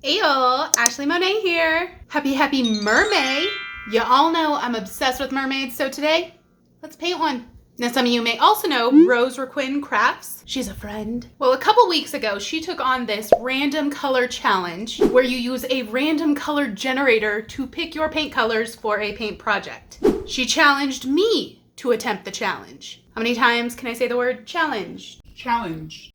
Ayo, Ashley Monet here. Happy Mermay. You all know I'm obsessed with mermaids, so today, let's paint one. Now some of you may also know Rose Raquin Crafts. She's a friend. Well, a couple weeks ago, she took on this random color challenge where you use a random color generator to pick your paint colors for a paint project. She challenged me to attempt the challenge. How many times can I say the word challenge? Challenge.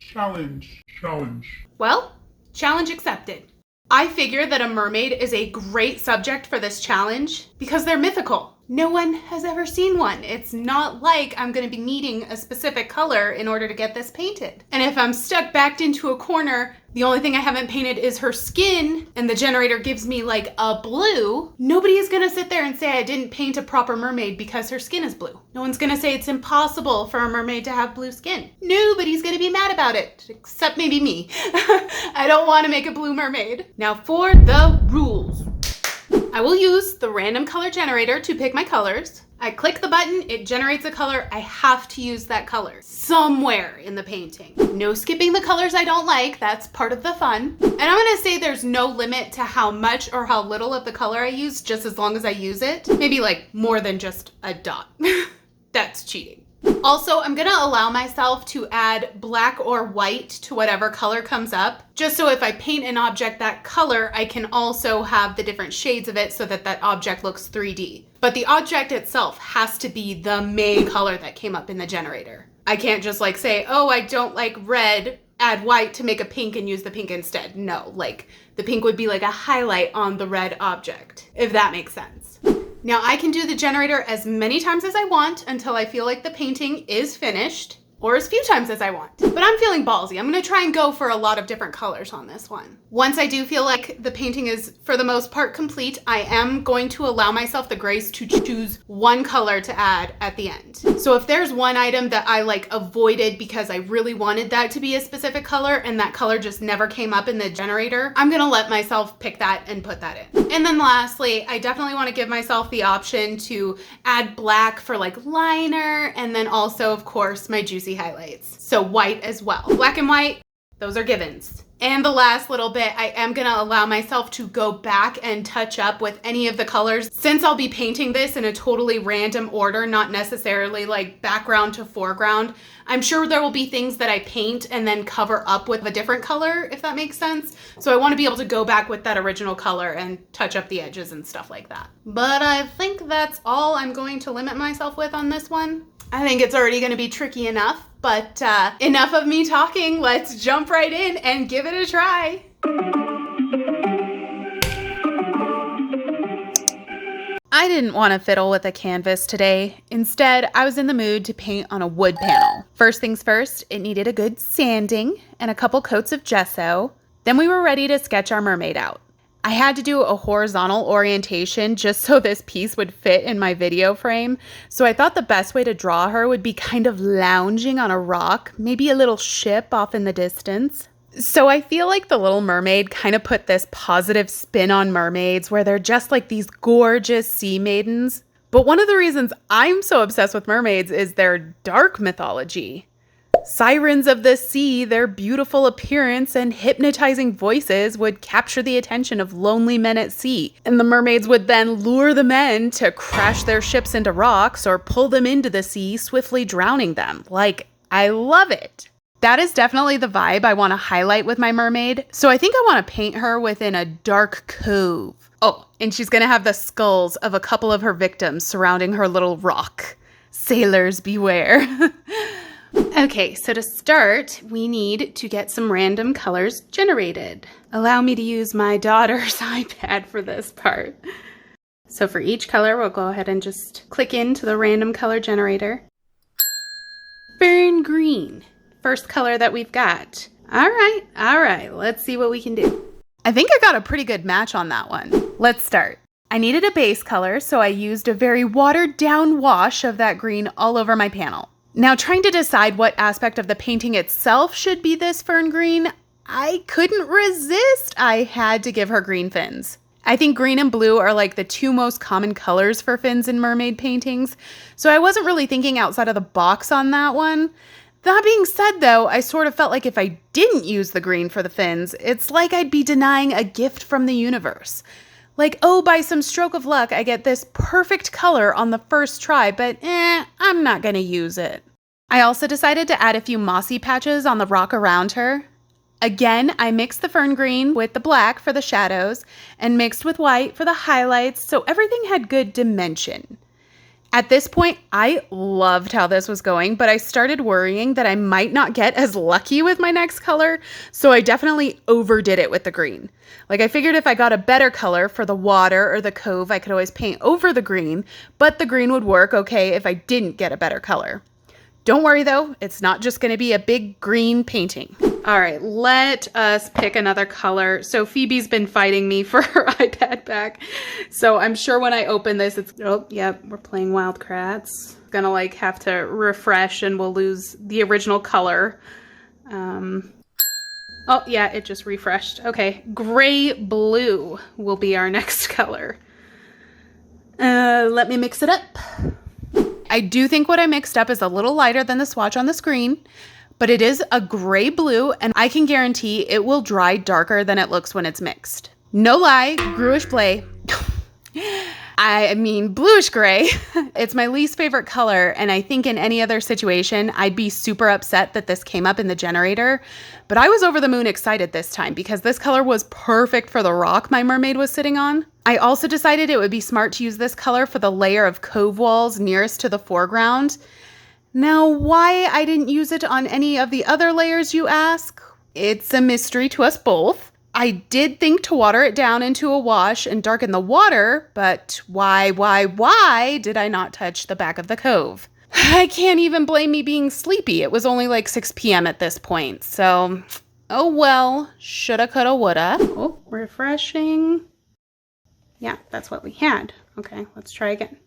Well, challenge accepted. I figure that a mermaid is a great subject for this challenge because they're mythical. No one has ever seen one. It's not like I'm going to be needing a specific color in order to get this painted. And if I'm stuck backed into a corner, the only thing I haven't painted is her skin, and the generator gives me like a blue, nobody is going to sit there and say I didn't paint a proper mermaid because her skin is blue. No one's going to say it's impossible for a mermaid to have blue skin. Nobody's going to be mad about it, except maybe me. I don't want to make a blue mermaid. Now for the rules. I will use the random color generator to pick my colors. I click the button, it generates a color. I have to use that color somewhere in the painting. No skipping the colors I don't like, that's part of the fun. And I'm gonna say there's no limit to how much or how little of the color I use, just as long as I use it. Maybe like more than just a dot. That's cheating. Also, I'm gonna allow myself to add black or white to whatever color comes up, just so if I paint an object that color, I can also have the different shades of it so that that object looks 3D. But the object itself has to be the main color that came up in the generator. I can't just like say, oh, I don't like red, add white to make a pink and use the pink instead. No, like the pink would be like a highlight on the red object, if that makes sense. Now I can do the generator as many times as I want until I feel like the painting is finished, or as few times as I want. But I'm feeling ballsy. I'm gonna try and go for a lot of different colors on this one. Once I do feel like the painting is, for the most part, complete, I am going to allow myself the grace to choose one color to add at the end. So if there's one item that I like avoided because I really wanted that to be a specific color and that color just never came up in the generator, I'm gonna let myself pick that and put that in. And then lastly, I definitely wanna give myself the option to add black for like liner, and then also, of course, my juicy highlights. So white as well. Black and white, those are givens. And the last little bit, I am gonna allow myself to go back and touch up with any of the colors. Since I'll be painting this in a totally random order, not necessarily like background to foreground, I'm sure there will be things that I paint and then cover up with a different color, if that makes sense. So I wanna be able to go back with that original color and touch up the edges and stuff like that. But I think that's all I'm going to limit myself with on this one. I think it's already gonna be tricky enough, but enough of me talking. Let's jump right in and give it a try. I didn't want to fiddle with a canvas today. Instead, I was in the mood to paint on a wood panel. First things first, it needed a good sanding and a couple coats of gesso. Then we were ready to sketch our mermaid out. I had to do a horizontal orientation just so this piece would fit in my video frame. So I thought the best way to draw her would be kind of lounging on a rock, maybe a little ship off in the distance. So I feel like The Little Mermaid kind of put this positive spin on mermaids where they're just like these gorgeous sea maidens. But one of the reasons I'm so obsessed with mermaids is their dark mythology. Sirens of the sea, their beautiful appearance and hypnotizing voices would capture the attention of lonely men at sea, and the mermaids would then lure the men to crash their ships into rocks or pull them into the sea, swiftly drowning them. Like, I love it. That is definitely the vibe I want to highlight with my mermaid, so I think I want to paint her within a dark cove. Oh, and she's gonna have the skulls of a couple of her victims surrounding her little rock. Sailors beware. Okay, so to start, we need to get some random colors generated. Allow me to use my daughter's iPad for this part. So for each color, we'll go ahead and just click into the random color generator. Fern green, first color that we've got. All right, let's see what we can do. I think I got a pretty good match on that one. Let's start. I needed a base color, so I used a very watered down wash of that green all over my panel. Now, trying to decide what aspect of the painting itself should be this fern green, I couldn't resist. I had to give her green fins. I think green and blue are like the two most common colors for fins in mermaid paintings, so I wasn't really thinking outside of the box on that one. That being said, though, I sort of felt like if I didn't use the green for the fins, it's like I'd be denying a gift from the universe. Like, oh, by some stroke of luck, I get this perfect color on the first try, but I'm not going to use it. I also decided to add a few mossy patches on the rock around her. Again, I mixed the fern green with the black for the shadows and mixed with white for the highlights, so everything had good dimension. At this point, I loved how this was going, but I started worrying that I might not get as lucky with my next color, so I definitely overdid it with the green. Like, I figured if I got a better color for the water or the cove, I could always paint over the green, but the green would work okay if I didn't get a better color. Don't worry though, it's not just going to be a big green painting. All right, let us pick another color. So Phoebe's been fighting me for her iPad back. So I'm sure when I open this, it's, oh, yep, we're playing Wildcrats. Gonna like have to refresh and we'll lose the original color. Oh yeah, it just refreshed. Okay, gray blue will be our next color. Let me mix it up. I do think what I mixed up is a little lighter than the swatch on the screen, but it is a gray blue and I can guarantee it will dry darker than it looks when it's mixed. No lie, grewish play. I mean bluish gray. It's my least favorite color, and I think in any other situation I'd be super upset that this came up in the generator, but I was over the moon excited this time because this color was perfect for the rock my mermaid was sitting on. I also decided it would be smart to use this color for the layer of cove walls nearest to the foreground. Now, why I didn't use it on any of the other layers, you ask? It's a mystery to us both. I did think to water it down into a wash and darken the water, but why did I not touch the back of the cove? I can't even blame me being sleepy. It was only like 6 p.m. at this point, so oh well, shoulda, coulda, woulda. Oh, refreshing. Yeah, that's what we had. Okay, let's try again.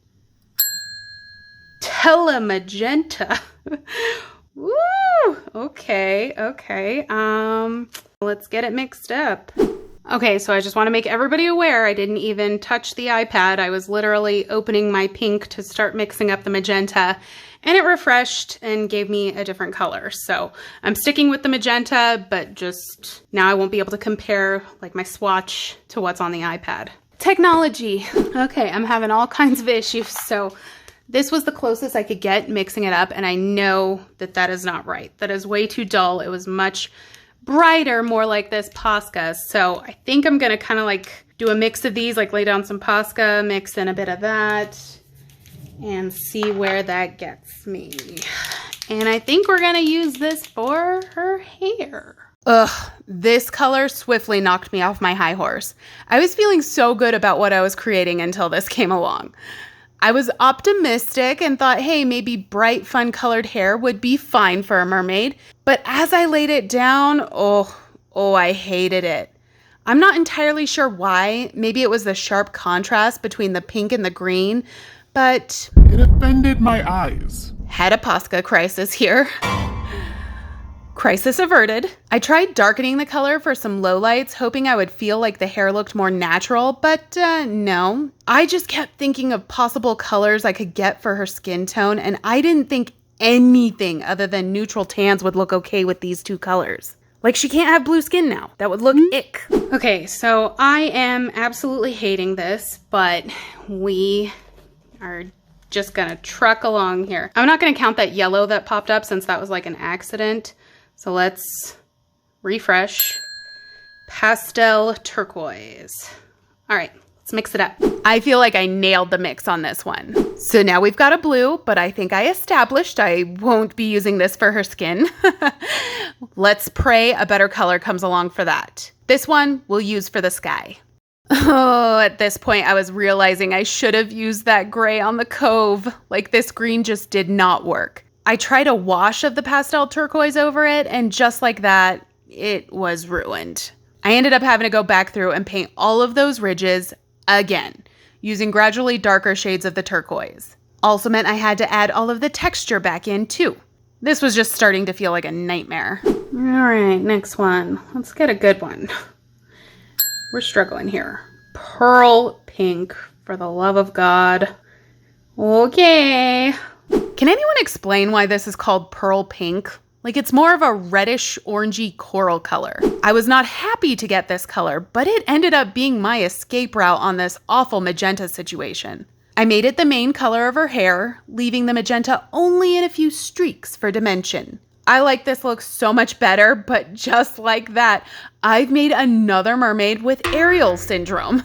Telemagenta. Woo! Okay. Let's get it mixed up. Okay, so I just want to make everybody aware I didn't even touch the iPad. I was literally opening my pink to start mixing up the magenta, and it refreshed and gave me a different color. So I'm sticking with the magenta, but just now I won't be able to compare like my swatch to what's on the iPad. Technology. Okay, I'm having all kinds of issues, so this was the closest I could get mixing it up, and I know that that is not right. That is way too dull. It was much brighter, more like this Posca. So I think I'm gonna kind of like do a mix of these, like lay down some Posca, mix in a bit of that, and see where that gets me. And I think we're gonna use this for her hair. Ugh, this color swiftly knocked me off my high horse. I was feeling so good about what I was creating until this came along. I was optimistic and thought, hey, maybe bright, fun colored hair would be fine for a mermaid. But as I laid it down, oh, I hated it. I'm not entirely sure why. Maybe it was the sharp contrast between the pink and the green, but it offended my eyes. Had a Posca crisis here. Crisis averted. I tried darkening the color for some lowlights, hoping I would feel like the hair looked more natural, but no. I just kept thinking of possible colors I could get for her skin tone, and I didn't think anything other than neutral tans would look okay with these two colors. Like, she can't have blue skin now. That would look ick. Okay, so I am absolutely hating this, but we are just gonna truck along here. I'm not gonna count that yellow that popped up since that was like an accident. So let's refresh. Pastel turquoise. All right, let's mix it up. I feel like I nailed the mix on this one. So now we've got a blue, but I think I established I won't be using this for her skin. Let's pray a better color comes along for that. This one we'll use for the sky. Oh, at this point I was realizing I should have used that gray on the cove. Like, this green just did not work. I tried a wash of the pastel turquoise over it, and just like that, it was ruined. I ended up having to go back through and paint all of those ridges again, using gradually darker shades of the turquoise. Also meant I had to add all of the texture back in too. This was just starting to feel like a nightmare. All right, next one. Let's get a good one. We're struggling here. Pearl pink, for the love of God. Okay. Can anyone explain why this is called pearl pink? Like it's more of a reddish orangey coral color. I was not happy to get this color, but it ended up being my escape route on this awful magenta situation. I made it the main color of her hair, leaving the magenta only in a few streaks for dimension. I like this look so much better, but just like that, I've made another mermaid with Ariel syndrome.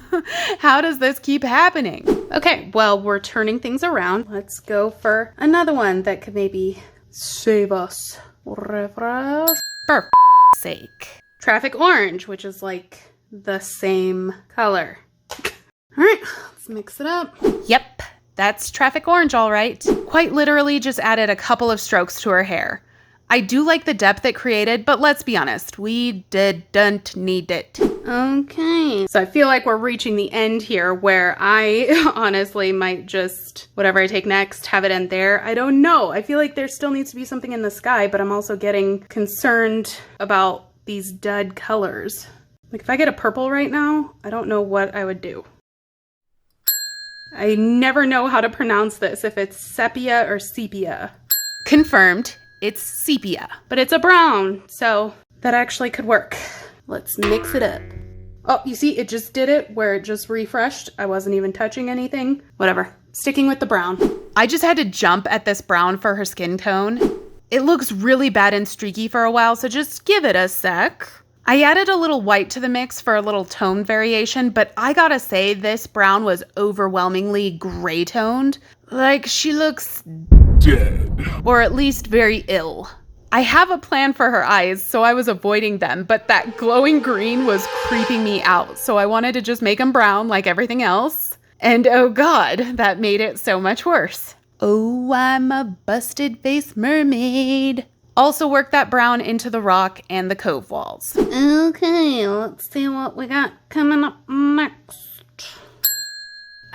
How does this keep happening? Okay, well, we're turning things around. Let's go for another one that could maybe save us. For sake. Traffic orange, which is like the same color. All right, let's mix it up. Yep, that's traffic orange, all right. Quite literally just added a couple of strokes to her hair. I do like the depth it created, but let's be honest, we didn't need it. Okay, so I feel like we're reaching the end here where I honestly might just, whatever I take next, have it end there. I don't know. I feel like there still needs to be something in the sky, but I'm also getting concerned about these dud colors. Like if I get a purple right now, I don't know what I would do. I never know how to pronounce this, if it's sepia or sepia. Confirmed. It's sepia, but it's a brown, so that actually could work. Let's mix it up. Oh, you see, it just did it where it just refreshed. I wasn't even touching anything. Whatever, sticking with the brown. I just had to jump at this brown for her skin tone. It looks really bad and streaky for a while, so just give it a sec. I added a little white to the mix for a little tone variation, but I gotta say this brown was overwhelmingly gray toned. Like she looks Dead. or at least very ill. I have a plan for her eyes, so I was avoiding them, but that glowing green was creeping me out, so I wanted to just make them brown like everything else. And oh god, that made it so much worse. Oh, I'm a busted face mermaid. Also work that brown into the rock and the cove walls. Okay, let's see what we got coming up next.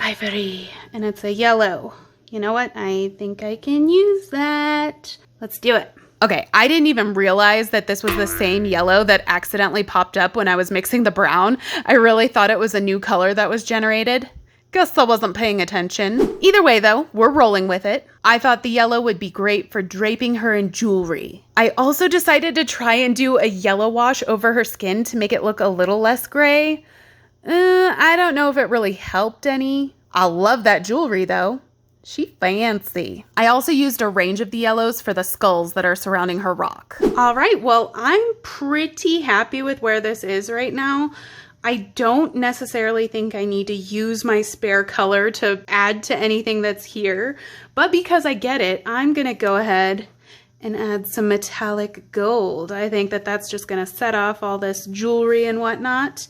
Ivory, and it's a yellow. You know what? I think I can use that. Let's do it. Okay, I didn't even realize that this was the same yellow that accidentally popped up when I was mixing the brown. I really thought it was a new color that was generated. Guess I wasn't paying attention. Either way though, we're rolling with it. I thought the yellow would be great for draping her in jewelry. I also decided to try and do a yellow wash over her skin to make it look a little less gray. I don't know if it really helped any. I love that jewelry though. She fancy. I also used a range of the yellows for the skulls that are surrounding her rock. All right, well, I'm pretty happy with where this is right now. I don't necessarily think I need to use my spare color to add to anything that's here, but because I get it, I'm gonna go ahead and add some metallic gold. I think that that's just gonna set off all this jewelry and whatnot.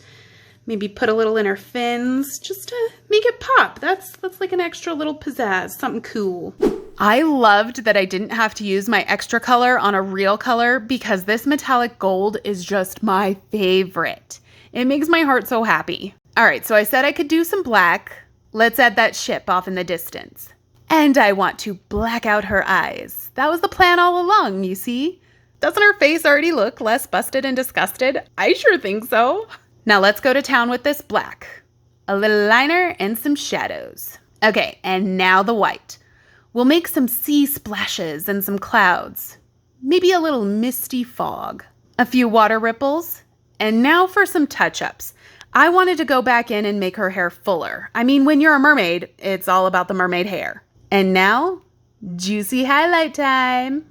Maybe put a little in her fins just to make it pop. That's like an extra little pizzazz, something cool. I loved that I didn't have to use my extra color on a real color because this metallic gold is just my favorite. It makes my heart so happy. All right, so I said I could do some black. Let's add that ship off in the distance. And I want to black out her eyes. That was the plan all along, you see? Doesn't her face already look less busted and disgusted? I sure think so. Now let's go to town with this black. A little liner and some shadows. Okay, and now the white. We'll make some sea splashes and some clouds. Maybe a little misty fog. A few water ripples. And now for some touch-ups. I wanted to go back in and make her hair fuller. I mean, when you're a mermaid, it's all about the mermaid hair. And now, juicy highlight time.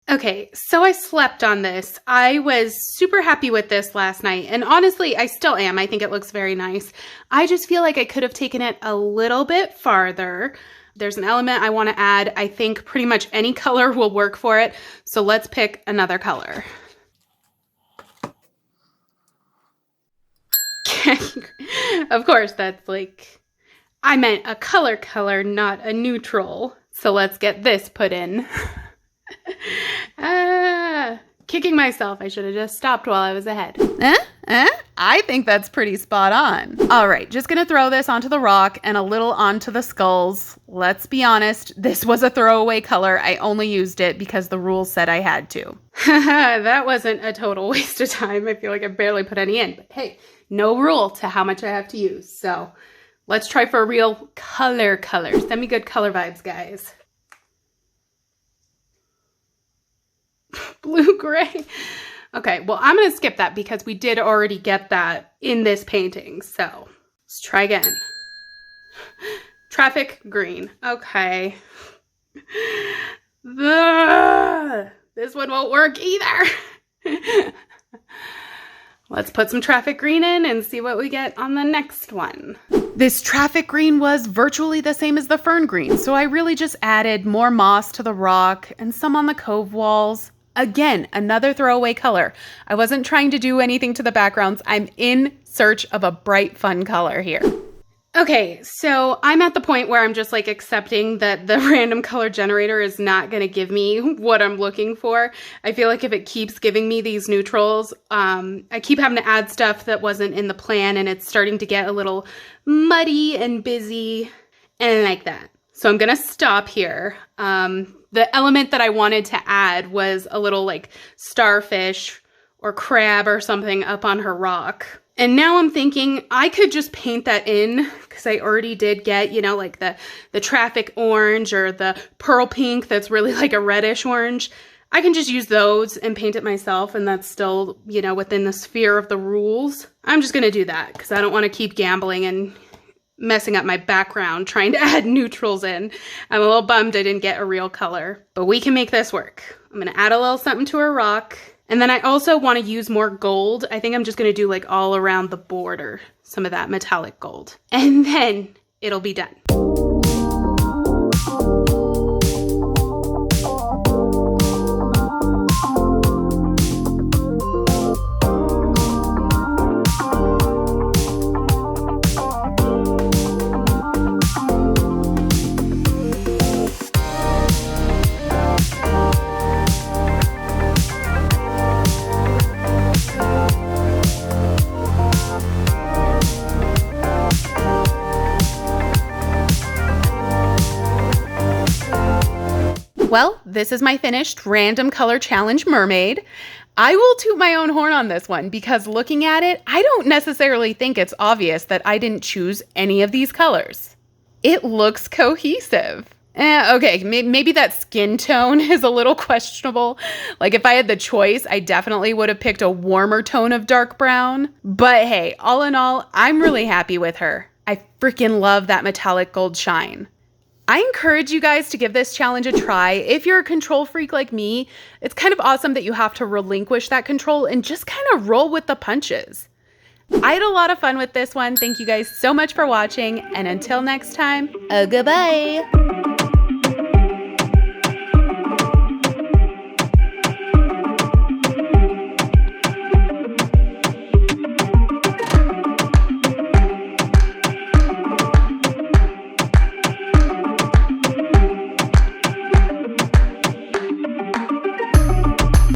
Okay, so I slept on this. I was super happy with this last night, and honestly, I still am. I think it looks very nice. I just feel like I could have taken it a little bit farther. There's an element I want to add. I think pretty much any color will work for it, so let's pick another color. Of course, that's like, I meant a color, not a neutral. So let's get this put in. Kicking myself. I should have just stopped while I was ahead. I think that's pretty spot on. All right, just gonna throw this onto the rock and a little onto the skulls. Let's be honest, this was a throwaway color. I only used it because the rules said I had to. That wasn't a total waste of time. I feel like I barely put any in, but hey, no rule to how much I have to use. So let's try for a real color. Send me good color vibes, guys. Blue-gray. Okay, well, I'm going to skip that because we did already get that in this painting. So let's try again. Traffic green. Okay. This one won't work either. Let's put some traffic green in and see what we get on the next one. This traffic green was virtually the same as the fern green, so I really just added more moss to the rock and some on the cove walls. Again, another throwaway color. I wasn't trying to do anything to the backgrounds. I'm in search of a bright, fun color here. Okay, so I'm at the point where I'm just like accepting that the random color generator is not going to give me what I'm looking for. I feel like if it keeps giving me these neutrals, I keep having to add stuff that wasn't in the plan, and it's starting to get a little muddy and busy and like that. So I'm going to stop here. The element that I wanted to add was a little like starfish or crab or something up on her rock. And now I'm thinking I could just paint that in because I already did get, you know, like the traffic orange or the pearl pink that's really like a reddish orange. I can just use those and paint it myself, and that's still, you know, within the sphere of the rules. I'm just going to do that because I don't want to keep gambling and messing up my background trying to add neutrals in. I'm a little bummed I didn't get a real color, but we can make this work. I'm going to add a little something to her rock. And then I also want to use more gold. I think I'm just going to do like all around the border, some of that metallic gold. And then it'll be done. Well, this is my finished random color challenge mermaid. I will toot my own horn on this one because looking at it, I don't necessarily think it's obvious that I didn't choose any of these colors. It looks cohesive. Okay, maybe that skin tone is a little questionable. Like if I had the choice, I definitely would have picked a warmer tone of dark brown. But hey, all in all, I'm really happy with her. I freaking love that metallic gold shine. I encourage you guys to give this challenge a try. If you're a control freak like me, it's kind of awesome that you have to relinquish that control and just kind of roll with the punches. I had a lot of fun with this one. Thank you guys so much for watching, and until next time, goodbye.